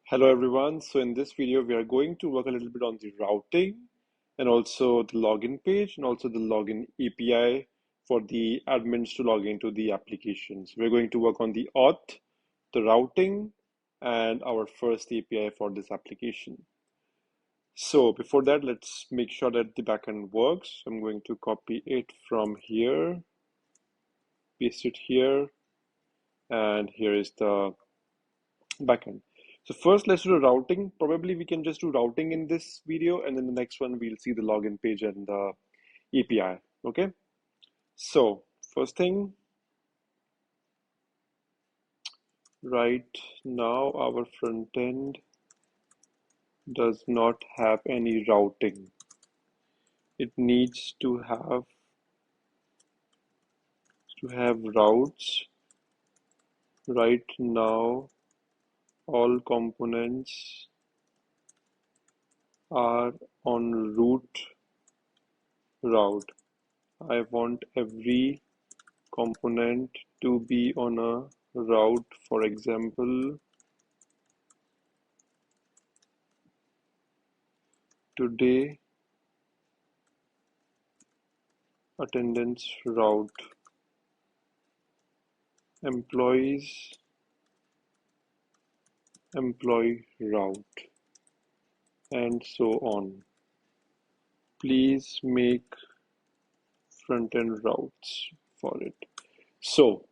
Hello everyone. So in this video, we are going to work a little bit on the routing and also the login page and also the login API for the admins to log into the applications. We're going to work on the auth, the routing, and our first API for this application. So before that, let's make sure that the backend works. I'm going to copy it from here, paste it here, and here is the backend. So first, let's do the routing. Probably we can just do routing in this video, and then the next one we'll see the login page and the API. Okay. So first thing, right now our front end does not have any routing. It needs to have routes. Right now, all components are on route. I want every component to be on a route. For example, today attendance route, employees employee route, and so on. Please make front-end routes for it. So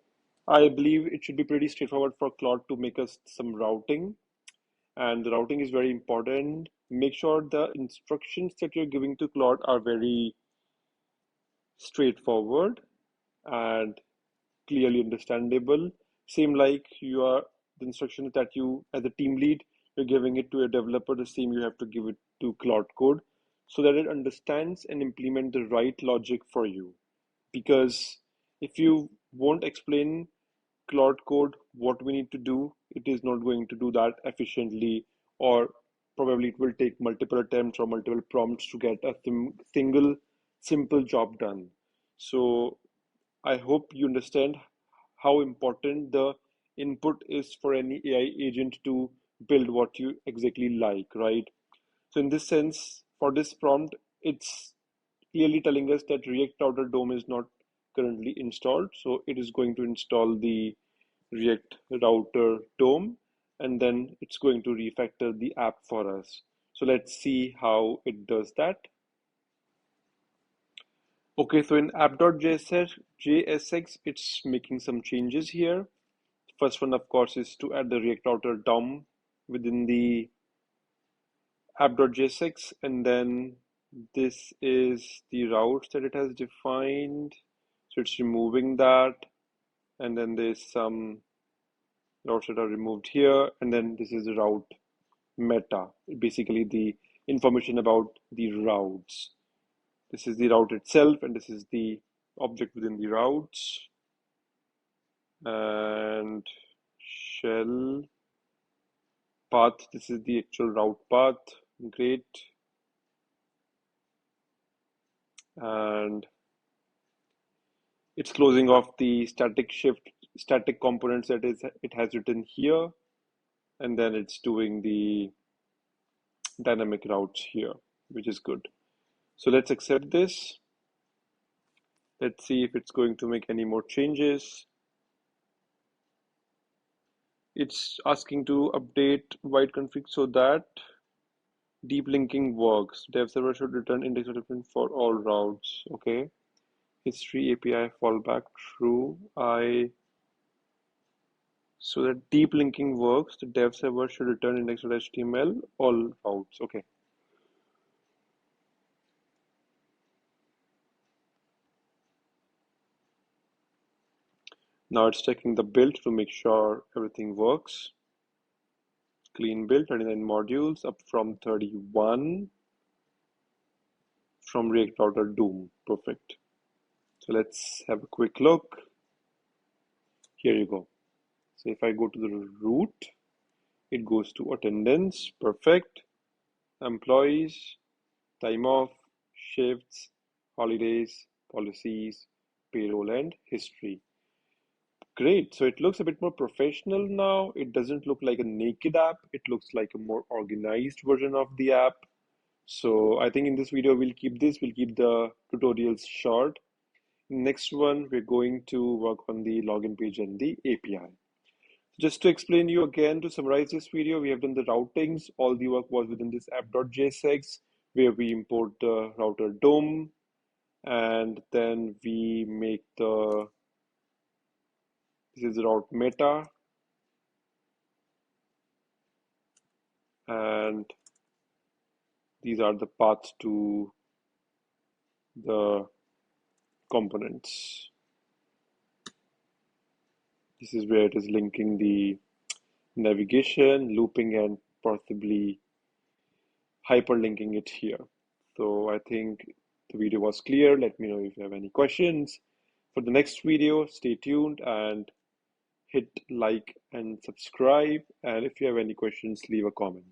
I believe it should be pretty straightforward for Claude to make us some routing, and the routing is very important. Make sure the instructions that you're giving to Claude are very straightforward and clearly understandable. Same like the instructions that you as a team lead, you're giving it to a developer, the same you have to give it to Claude Code so that it understands and implement the right logic for you. Because if you won't explain Claude Code what we need to do, it is not going to do that efficiently, or probably it will take multiple attempts or multiple prompts to get a single simple job done. So I hope you understand how important the input is for any AI agent to build what you exactly like, right? So in this sense, for this prompt, it's clearly telling us that React Router DOM is not currently installed. So it is going to install the React Router DOM, and then it's going to refactor the app for us. So let's see how it does that. Okay, so in app.jsx, it's making some changes here. First one, of course, is to add the React Router DOM within the app.jsx, and then this is the routes that it has defined. So it's removing that, and then there's some routes that are removed here, and then this is the route meta, basically the information about the routes. This is the route itself, and this is the object within the routes. And shell path, this is the actual route path. Great. And it's closing off the static components that it has written here, and then it's doing the dynamic routes here, which is good. So let's accept this. Let's see if it's going to make any more changes. It's asking to update Vite config so that deep linking works. Dev server should return index.html for all routes. Okay. History API fallback true. So that deep linking works, the dev server should return index.html all routes. Okay. Now it's checking the build to make sure everything works. Clean build, 39 modules, up from 31 from React Router Doom. Perfect. So let's have a quick look. Here you go. So if I go to the root, it goes to attendance. Perfect. Employees, time off, shifts, holidays, policies, payroll, and history. Great. So it looks a bit more professional now. It doesn't look like a naked app. It looks like a more organized version of the app. So I think in this video, we'll keep the tutorials short. Next one, we're going to work on the login page and the API. Just to explain you again, to summarize this video, we have done the routings. All the work was within this app.jsx, where we import the router DOM, and then we make this is route meta, and these are the paths to the components. This is where it is linking the navigation, looping, and possibly hyperlinking it here. So I think the video was clear. Let me know if you have any questions. For the next video, stay tuned and hit like and subscribe. And if you have any questions, leave a comment.